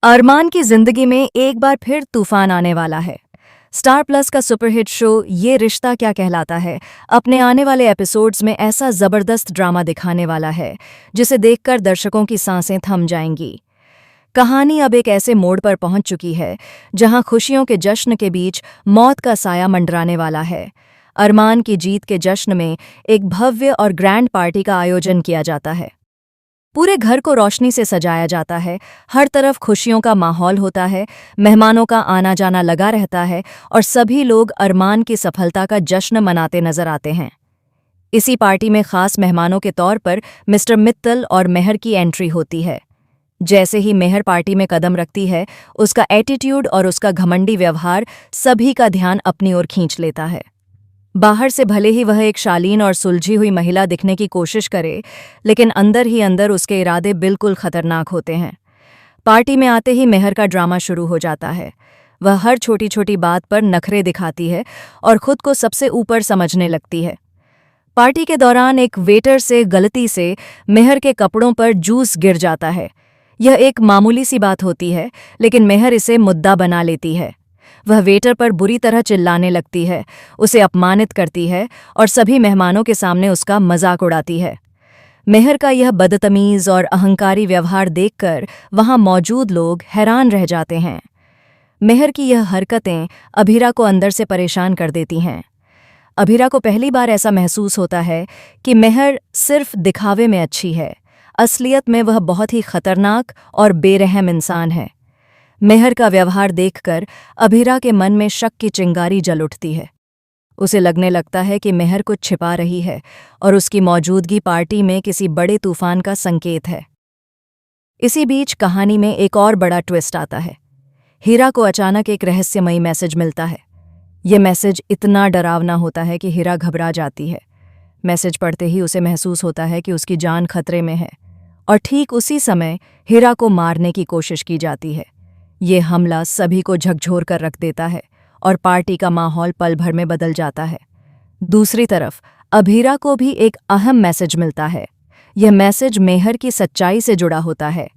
अरमान की जिंदगी में एक बार फिर तूफान आने वाला है। स्टार प्लस का सुपरहिट शो ये रिश्ता क्या कहलाता है अपने आने वाले एपिसोड्स में ऐसा जबरदस्त ड्रामा दिखाने वाला है जिसे देखकर दर्शकों की सांसें थम जाएंगी। कहानी अब एक ऐसे मोड़ पर पहुंच चुकी है जहां खुशियों के जश्न के बीच मौत का साया मंडराने वाला है। अरमान की जीत के जश्न में एक भव्य और ग्रैंड पार्टी का आयोजन किया जाता है। पूरे घर को रोशनी से सजाया जाता है, हर तरफ खुशियों का माहौल होता है, मेहमानों का आना जाना लगा रहता है और सभी लोग अरमान की सफलता का जश्न मनाते नजर आते हैं। इसी पार्टी में खास मेहमानों के तौर पर मिस्टर मित्तल और मेहर की एंट्री होती है। जैसे ही मेहर पार्टी में कदम रखती है, उसका एटीट्यूड और उसका घमंडी व्यवहार सभी का ध्यान अपनी ओर खींच लेता है। बाहर से भले ही वह एक शालीन और सुलझी हुई महिला दिखने की कोशिश करे, लेकिन अंदर ही अंदर उसके इरादे बिल्कुल खतरनाक होते हैं। पार्टी में आते ही मेहर का ड्रामा शुरू हो जाता है। वह हर छोटी छोटी बात पर नखरे दिखाती है और खुद को सबसे ऊपर समझने लगती है। पार्टी के दौरान एक वेटर से गलती से मेहर के कपड़ों पर जूस गिर जाता है। यह एक मामूली सी बात होती है, लेकिन मेहर इसे मुद्दा बना लेती है। वह वेटर पर बुरी तरह चिल्लाने लगती है, उसे अपमानित करती है और सभी मेहमानों के सामने उसका मजाक उड़ाती है। मेहर का यह बदतमीज और अहंकारी व्यवहार देखकर वहां मौजूद लोग हैरान रह जाते हैं। मेहर की यह हरकतें अभीरा को अंदर से परेशान कर देती हैं। अभीरा को पहली बार ऐसा महसूस होता है कि मेहर सिर्फ दिखावे में अच्छी है, असलियत में वह बहुत ही खतरनाक और बेरहम इंसान है। मेहर का व्यवहार देखकर अभीरा के मन में शक की चिंगारी जल उठती है। उसे लगने लगता है कि मेहर कुछ छिपा रही है और उसकी मौजूदगी पार्टी में किसी बड़े तूफान का संकेत है। इसी बीच कहानी में एक और बड़ा ट्विस्ट आता है। हीरा को अचानक एक रहस्यमयी मैसेज मिलता है। यह मैसेज इतना डरावना होता है कि हीरा घबरा जाती है। मैसेज पढ़ते ही उसे महसूस होता है कि उसकी जान खतरे में है और ठीक उसी समय हीरा को मारने की कोशिश की जाती है। ये हमला सभी को झकझोर कर रख देता है और पार्टी का माहौल पल भर में बदल जाता है। दूसरी तरफ अभीरा को भी एक अहम मैसेज मिलता है। यह मैसेज मेहर की सच्चाई से जुड़ा होता है।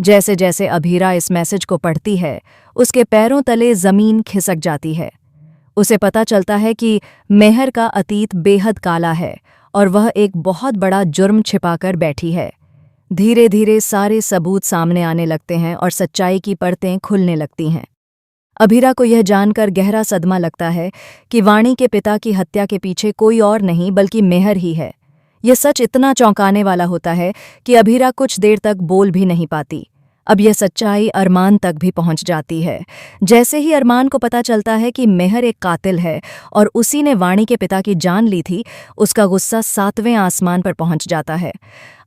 जैसे जैसे अभीरा इस मैसेज को पढ़ती है, उसके पैरों तले जमीन खिसक जाती है। उसे पता चलता है कि मेहर का अतीत बेहद काला है और वह एक बहुत बड़ा जुर्म छिपाकर बैठी है। धीरे धीरे सारे सबूत सामने आने लगते हैं और सच्चाई की परतें खुलने लगती हैं। अभीरा को यह जानकर गहरा सदमा लगता है कि वाणी के पिता की हत्या के पीछे कोई और नहीं बल्कि मेहर ही है। यह सच इतना चौंकाने वाला होता है कि अभीरा कुछ देर तक बोल भी नहीं पाती। अब यह सच्चाई अरमान तक भी पहुंच जाती है। जैसे ही अरमान को पता चलता है कि मेहर एक कातिल है और उसी ने वाणी के पिता की जान ली थी, उसका गुस्सा 7वें आसमान पर पहुंच जाता है।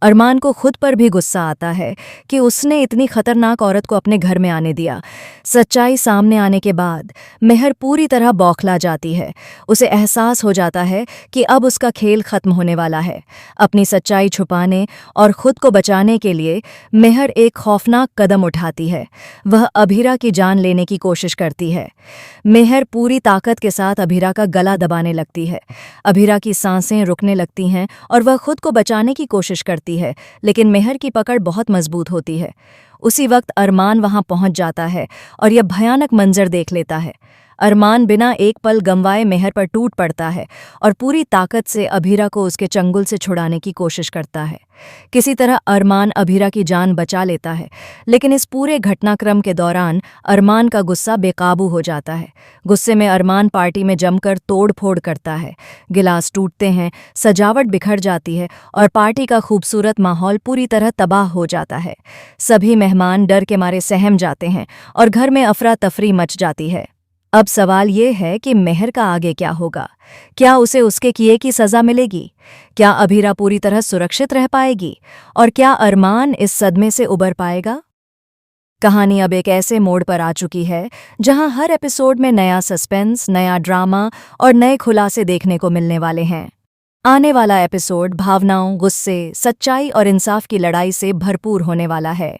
अरमान को खुद पर भी गुस्सा आता है कि उसने इतनी खतरनाक औरत को अपने घर में आने दिया। सच्चाई सामने आने के बाद मेहर पूरी तरह बौखला जाती है। उसे एहसास हो जाता है कि अब उसका खेल खत्म होने वाला है। अपनी सच्चाई छुपाने और खुद को बचाने के लिए मेहर एक खौफनाक कदम उठाती है। वह अभीरा की जान लेने की कोशिश करती है। मेहर पूरी ताकत के साथ अभीरा का गला दबाने लगती है। अभीरा की सांसें रुकने लगती हैं और वह खुद को बचाने की कोशिश करती है, लेकिन मेहर की पकड़ बहुत मजबूत होती है। उसी वक्त अरमान वहां पहुंच जाता है और यह भयानक मंजर देख लेता है। अरमान बिना एक पल गंवाए मेहर पर टूट पड़ता है और पूरी ताकत से अभीरा को उसके चंगुल से छुड़ाने की कोशिश करता है। किसी तरह अरमान अभीरा की जान बचा लेता है, लेकिन इस पूरे घटनाक्रम के दौरान अरमान का गुस्सा बेकाबू हो जाता है। गुस्से में अरमान पार्टी में जमकर तोड़-फोड़ करता है। गिलास टूटते हैं, सजावट बिखर जाती है और पार्टी का खूबसूरत माहौल पूरी तरह तबाह हो जाता है। सभी मेहमान डर के मारे सहम जाते हैं और घर में अफरा तफरी मच जाती है। अब सवाल ये है कि मेहर का आगे क्या होगा? क्या उसे उसके किए की सज़ा मिलेगी? क्या अभीरा पूरी तरह सुरक्षित रह पाएगी? और क्या अरमान इस सदमे से उबर पाएगा? कहानी अब एक ऐसे मोड़ पर आ चुकी है जहां हर एपिसोड में नया सस्पेंस, नया ड्रामा और नए खुलासे देखने को मिलने वाले हैं। आने वाला एपिसोड भावनाओं, गुस्से, सच्चाई और इंसाफ की लड़ाई से भरपूर होने वाला है।